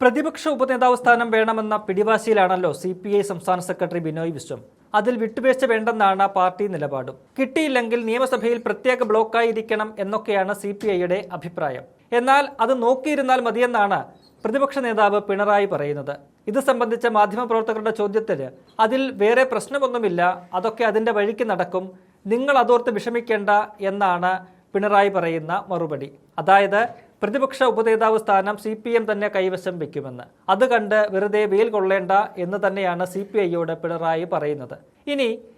പ്രതിപക്ഷ ഉപനേതാവ് സ്ഥാനം വേണമെന്ന പിടിവാശിയിലാണല്ലോ CPI സംസ്ഥാന സെക്രട്ടറി ബിനോയ് വിശ്വം. അതിൽ വിട്ടുവീഴ്ച വേണ്ടെന്നാണ് പാർട്ടി നിലപാടും. കിട്ടിയില്ലെങ്കിൽ നിയമസഭയിൽ പ്രത്യേക ബ്ലോക്കായിരിക്കണം എന്നൊക്കെയാണ് CPIയുടെ അഭിപ്രായം. എന്നാൽ അത് നോക്കിയിരുന്നാൽ മതിയെന്നാണ് പ്രതിപക്ഷ നേതാവ് പിണറായി പറയുന്നത്. ഇത് സംബന്ധിച്ച മാധ്യമപ്രവർത്തകരുടെ ചോദ്യത്തിന് അതിൽ വേറെ പ്രശ്നമൊന്നുമില്ല, അതൊക്കെ അതിൻ്റെ വഴിക്ക് നടക്കും, നിങ്ങൾ അതോർത്ത് വിഷമിക്കേണ്ട എന്നാണ് പിണറായി പറയുന്ന മറുപടി. അതായത് പ്രതിപക്ഷ ഉപനേതാവ് സ്ഥാനം CPM തന്നെ കൈവശം വയ്ക്കുമെന്ന്. അത് കണ്ട് വെറുതെ വെയിൽ കൊള്ളേണ്ട എന്ന് തന്നെയാണ് CPIയോട് പിണറായി പറയുന്നത്.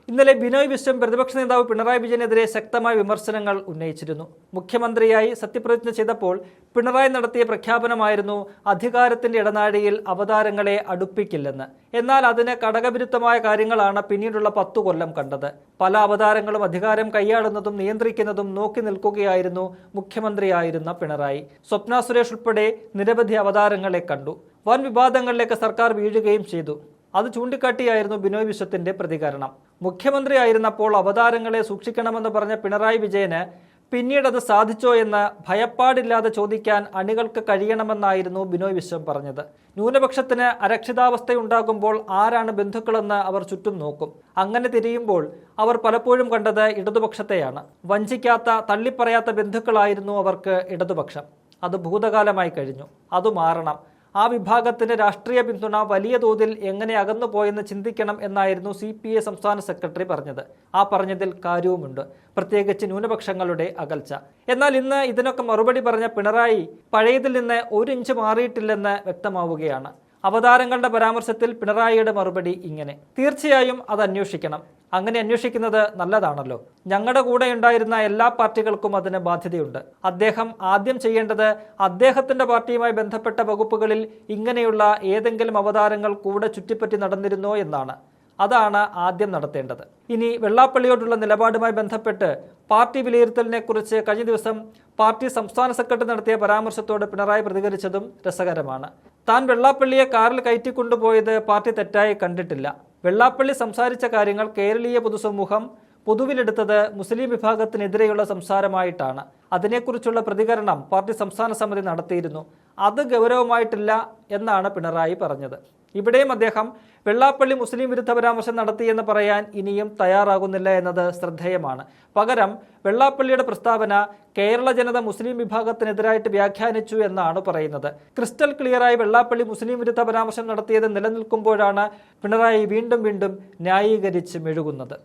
ഇന്നലെ ബിനോയ് വിശ്വം പ്രതിപക്ഷ നേതാവ് പിണറായി വിജയനെതിരെ ശക്തമായ വിമർശനങ്ങൾ ഉന്നയിച്ചിരുന്നു. മുഖ്യമന്ത്രിയായി സത്യപ്രതിജ്ഞ ചെയ്തപ്പോൾ പിണറായി നടത്തിയ പ്രഖ്യാപനമായിരുന്നു അധികാരത്തിന്റെ ഇടനാഴിയിൽ അവതാരങ്ങളെ അടുപ്പിക്കില്ലെന്ന്. എന്നാൽ അതിന് കടകവിരുദ്ധമായ കാര്യങ്ങളാണ് പിന്നീടുള്ള 10 കൊല്ലം കണ്ടത്. പല അവതാരങ്ങളും അധികാരം കൈയാളുന്നതും നിയന്ത്രിക്കുന്നതും നോക്കി നിൽക്കുകയായിരുന്നു മുഖ്യമന്ത്രിയായിരുന്ന പിണറായി. സ്വപ്ന സുരേഷ് ഉൾപ്പെടെ നിരവധി അവതാരങ്ങളെ കണ്ടു. വൻ വിവാദങ്ങളിലേക്ക് സർക്കാർ വീഴുകയും ചെയ്തു. അത് ചൂണ്ടിക്കാട്ടിയായിരുന്നു ബിനോയ് വിശ്വത്തിന്റെ പ്രതികരണം. മുഖ്യമന്ത്രിയായിരുന്നപ്പോൾ അവതാരങ്ങളെ സൂക്ഷിക്കണമെന്ന് പറഞ്ഞ പിണറായി വിജയന് പിന്നീട് അത് സാധിച്ചോ എന്ന് ഭയപ്പാടില്ലാതെ ചോദിക്കാൻ അണികൾക്ക് കഴിയണമെന്നായിരുന്നു ബിനോയ് വിശ്വം പറഞ്ഞത്. ന്യൂനപക്ഷത്തിന് അരക്ഷിതാവസ്ഥയുണ്ടാകുമ്പോൾ ആരാണ് ബന്ധുക്കളെന്ന് അവർ ചുറ്റും നോക്കും. അങ്ങനെ തിരിയുമ്പോൾ അവർ പലപ്പോഴും കണ്ടത് ഇടതുപക്ഷത്തെയാണ്. വഞ്ചിക്കാത്ത, തള്ളിപ്പറയാത്ത ബന്ധുക്കളായിരുന്നു അവർക്ക് ഇടതുപക്ഷം. അത് ഭൂതകാലമായി കഴിഞ്ഞു. അത് മാറണം. ആ വിഭാഗത്തിന്റെ രാഷ്ട്രീയ പിന്തുണ വലിയ തോതിൽ എങ്ങനെ അകന്നുപോയെന്ന് ചിന്തിക്കണം എന്നായിരുന്നു CPI സംസ്ഥാന സെക്രട്ടറി പറഞ്ഞത്. ആ പറഞ്ഞതിൽ കാര്യവുമുണ്ട്, പ്രത്യേകിച്ച് ന്യൂനപക്ഷങ്ങളുടെ അകൽച്ച. എന്നാൽ ഇന്ന് ഇതിനൊക്കെ മറുപടി പറഞ്ഞ പിണറായി പഴയതിൽ നിന്ന് 1 ഇഞ്ച് മാറിയിട്ടില്ലെന്ന് വ്യക്തമാവുകയാണ്. അവതാരങ്ങളുടെ പരാമർശത്തിൽ പിണറായിയുടെ മറുപടി ഇങ്ങനെ: തീർച്ചയായും അത് അന്വേഷിക്കണം. അങ്ങനെ അന്വേഷിക്കുന്നത് നല്ലതാണല്ലോ. ഞങ്ങളുടെ കൂടെ ഉണ്ടായിരുന്ന എല്ലാ പാർട്ടികൾക്കും അതിന് ബാധ്യതയുണ്ട്. അദ്ദേഹം ആദ്യം ചെയ്യേണ്ടത് അദ്ദേഹത്തിന്റെ പാർട്ടിയുമായി ബന്ധപ്പെട്ട വകുപ്പുകളിൽ ഇങ്ങനെയുള്ള ഏതെങ്കിലും അവതാരങ്ങൾ കൂടെ ചുറ്റിപ്പറ്റി നടന്നിരുന്നോ എന്നാണ്. അതാണ് ആദ്യം നടത്തേണ്ടത്. വെള്ളാപ്പള്ളിയോടുള്ള നിലപാടുമായി ബന്ധപ്പെട്ട് പാർട്ടി വിലയിരുത്തലിനെ കുറിച്ച് കഴിഞ്ഞ ദിവസം പാർട്ടി സംസ്ഥാന സെക്രട്ടറി നടത്തിയ പരാമർശത്തോട് പിണറായി പ്രതികരിച്ചതും രസകരമാണ്. താൻ വെള്ളാപ്പള്ളിയെ കാറിൽ കയറ്റിക്കൊണ്ടുപോയത് പാർട്ടി തെറ്റായി കണ്ടിട്ടില്ല. വെള്ളാപ്പള്ളി സംസാരിച്ച കാര്യങ്ങൾ കേരളീയ പൊതുസമൂഹം പൊതുവിലെടുത്തത് മുസ്ലിം വിഭാഗത്തിനെതിരെയുള്ള സംസാരമായിട്ടാണ്. അതിനെക്കുറിച്ചുള്ള പ്രതികരണം പാർട്ടി സംസ്ഥാന സമിതി നടത്തിയിരുന്നു. അത് ഗൗരവമായിട്ടില്ല എന്നാണ് പിണറായി പറഞ്ഞത്. ഇവിടെയും അദ്ദേഹം വെള്ളാപ്പള്ളി മുസ്ലിം വിരുദ്ധ പരാമർശം നടത്തിയെന്ന് പറയാൻ ഇനിയും തയ്യാറാകുന്നില്ല എന്നത് ശ്രദ്ധേയമാണ്. പകരം വെള്ളാപ്പള്ളിയുടെ പ്രസ്താവന കേരള ജനത മുസ്ലിം വിഭാഗത്തിനെതിരായിട്ട് വ്യാഖ്യാനിച്ചു എന്നാണ് പറയുന്നത്. ക്രിസ്റ്റൽ ക്ലിയറായി വെള്ളാപ്പള്ളി മുസ്ലിം വിരുദ്ധ പരാമർശം നടത്തിയത് നിലനിൽക്കുമ്പോഴാണ് പിണറായി വീണ്ടും ന്യായീകരിച്ച് മെഴുകുന്നത്.